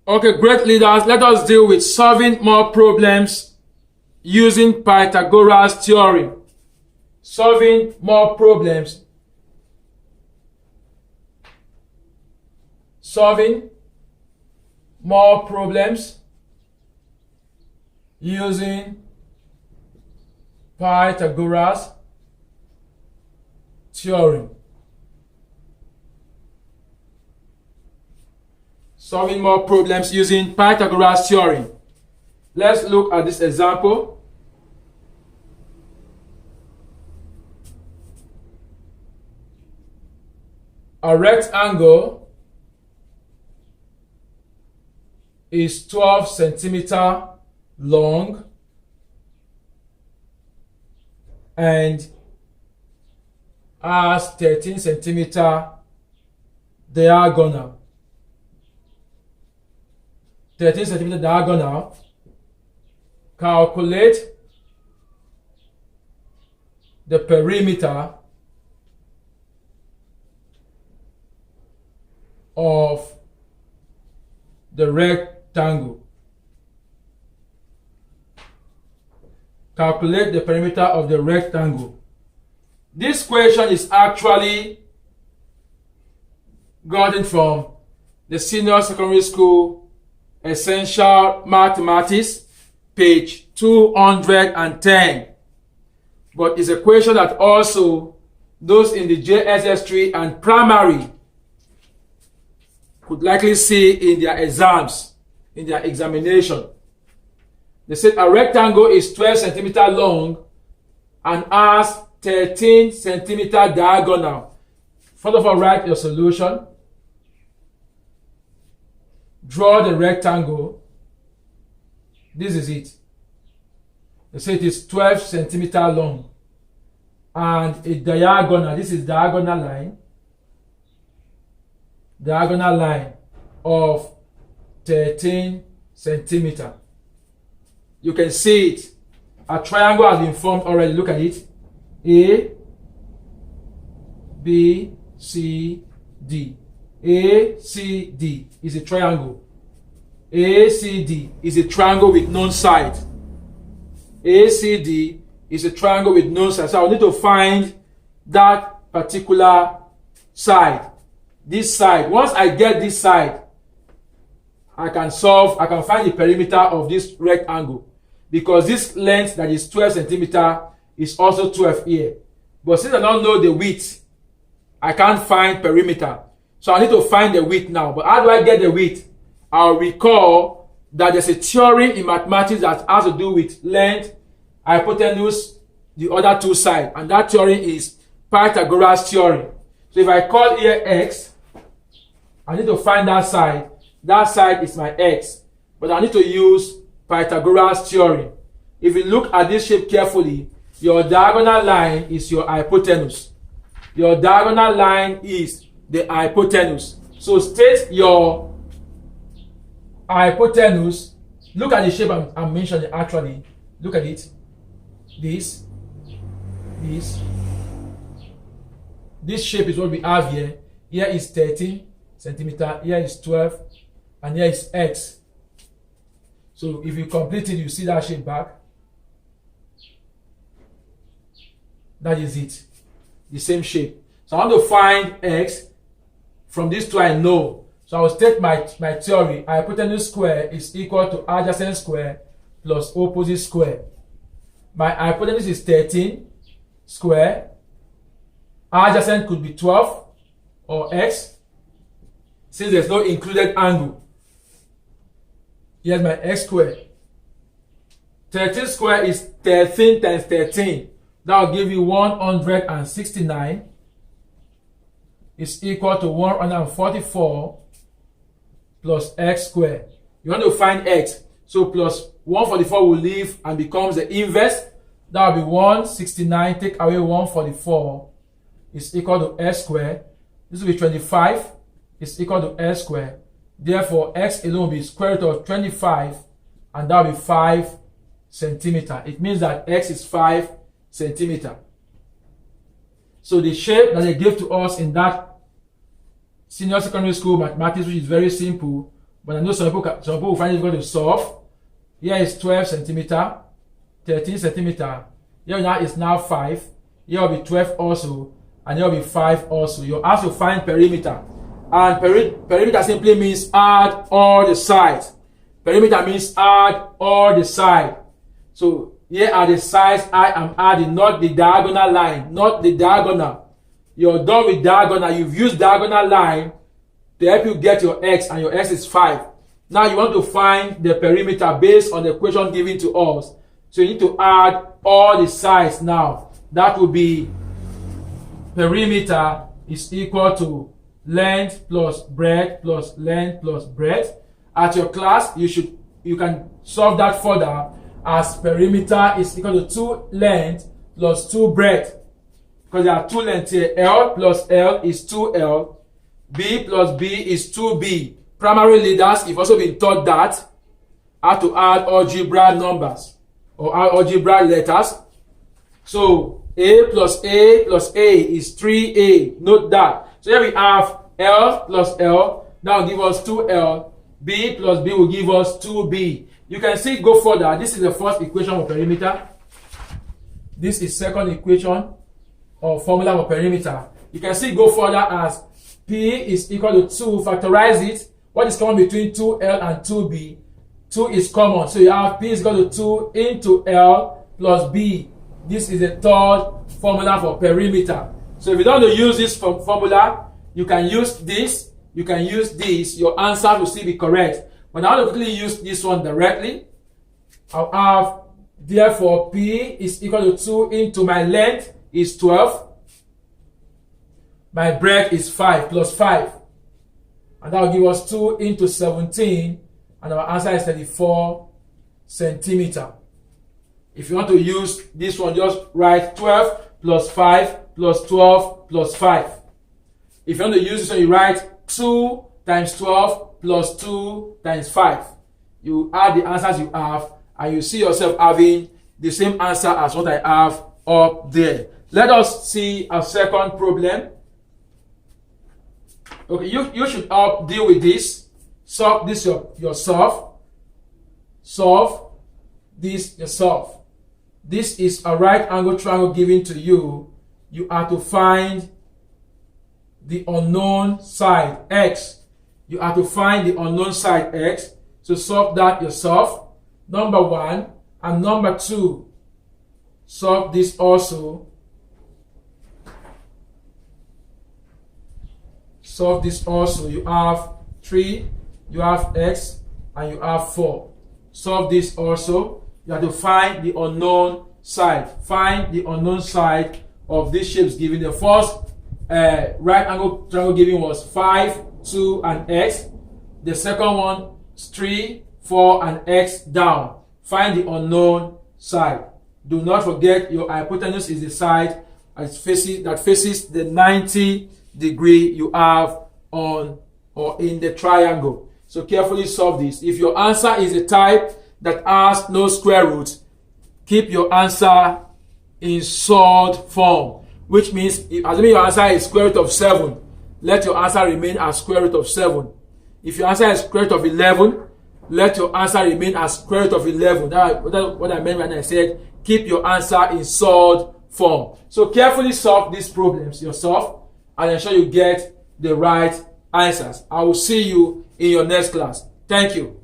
Okay, great leaders, let us deal with solving more problems using Pythagoras theorem. Solving more problems. Solving more problems using Pythagoras theorem. Solving more problems using Pythagoras theorem. Let's look at this example. A rectangle is 12 centimeters long and has 13 centimeters diagonal. 13 centimeters diagonal. Calculate the perimeter of the rectangle. Calculate the perimeter of the rectangle. This question is actually gotten from the senior secondary school Essential Mathematics, page 210. But it's a question that also those in the JSS3 and primary could likely see in their exams, in their examination. They said a rectangle is 12 centimeters long and has 13 centimeters diagonal. First of all, write your solution. Draw the rectangle. This is it. They say it is 12 centimeters long and a diagonal. This is diagonal line. Diagonal line of 13 centimeters. You can see it. A triangle has been formed already. Look at it. A, B, C, D. A, C, D is a triangle. A, C, D is a triangle with known side. A, C, D is a triangle with known side. So I need to find that particular side. This side. Once I get this side, I can find the perimeter of this rectangle. Because this length that is 12 centimeters is also 12 here. But since I don't know the width, I can't find perimeter. So I need to find the width now. But how do I get the width? I'll recall that there's a theorem in mathematics that has to do with length, hypotenuse, the other two sides. And that theorem is Pythagoras theorem. So if I call here x, I need to find that side. That side is my x. But I need to use Pythagoras theorem. If you look at this shape carefully, your diagonal line is your hypotenuse. Your diagonal line is the hypotenuse. So state your hypotenuse. Look at the shape I'm mentioning actually. Look at it. This shape is what we have here. Here is 13 centimeters, here is 12, and here is x. So if you complete it, you see that shape back. That is it. The same shape. So I want to find x. From these two I know. So I will state my theory. Hypotenuse square is equal to adjacent square plus opposite square. My hypotenuse is 13 square. Adjacent could be 12 or x. Since there's no included angle. Here's my x square. 13 square is 13 times 13. That will give you 169. Is equal to 144 plus x squared. You want to find x. So plus 144 will leave and becomes the inverse. That will be 169. Take away 144 is equal to x squared. This will be 25 is equal to x squared. Therefore, x alone will be square root of 25 and that will be 5 centimeters. It means that x is 5 centimeters. So the shape that they gave to us in that senior secondary school mathematics, which is very simple, but I know some people will find it difficult to solve. Here is 12 centimeter, 13 centimeter. Here now is now 5. Here will be 12 also, and here will be 5 also. You have to find perimeter. And perimeter simply means add all the sides. Perimeter means add all the sides. So here are the sides I am adding, not the diagonal line, not the diagonal. You're done with diagonal. You've used diagonal line to help you get your x, and your x is 5. Now you want to find the perimeter based on the equation given to us. So you need to add all the sides now. That will be perimeter is equal to length plus breadth plus length plus breadth. At your class, you can solve that further as perimeter is equal to 2 length plus 2 breadth. Because there are 2 lengths here. L plus L is 2L. B plus B is 2B. Primary leaders have also been taught that how to add algebra numbers or algebra letters. So A plus A plus A is 3A. Note that. So here we have L plus L. That will give us 2L. B plus B will give us 2B. You can see go further. This is the first equation for perimeter. This is second equation or formula for perimeter. You can see go further as P is equal to 2. Factorize it. What is common between 2L and 2B? 2 is common. So you have P is equal to 2 into L plus B. This is the third formula for perimeter. So if you don't want to use this formula, you can use this. You can use this. Your answer will still be correct. But I want to quickly use this one directly. I'll have, therefore, P is equal to 2 into my length is 12. My breadth is 5 plus 5. And that will give us 2 into 17. And our answer is 34 centimeter. If you want to use this one, just write 12 plus 5 plus 12 plus 5. If you want to use this one, you write 2 times 12 plus 2 times 5. You add the answers you have, and you see yourself having the same answer as what I have up there. Let us see a second problem. Okay, you should help deal with this. Solve this yourself. Solve this yourself. This is a right angle triangle given to you. You are to find the unknown side x. You are to find the unknown side x. So solve that yourself. Number 1 and number 2. Solve this also. Solve this also. You have 3, you have x, and you have 4. Solve this also. You have to find the unknown side. Find the unknown side of these shapes given. The first right angle triangle given was 5, 2, and x. The second one is 3, 4, and x down. Find the unknown side. Do not forget your hypotenuse is the side that faces the 90 degree you have on or in the triangle. So carefully solve this. If your answer is a type that has no square root, keep your answer in solved form, which means assuming your answer is square root of 7, let your answer remain as square root of 7. If your answer is square root of 11, let your answer remain as square root of 11. That's what I meant when I said keep your answer in solved form. So carefully solve these problems yourself and ensure you get the right answers. I will see you in your next class. Thank you.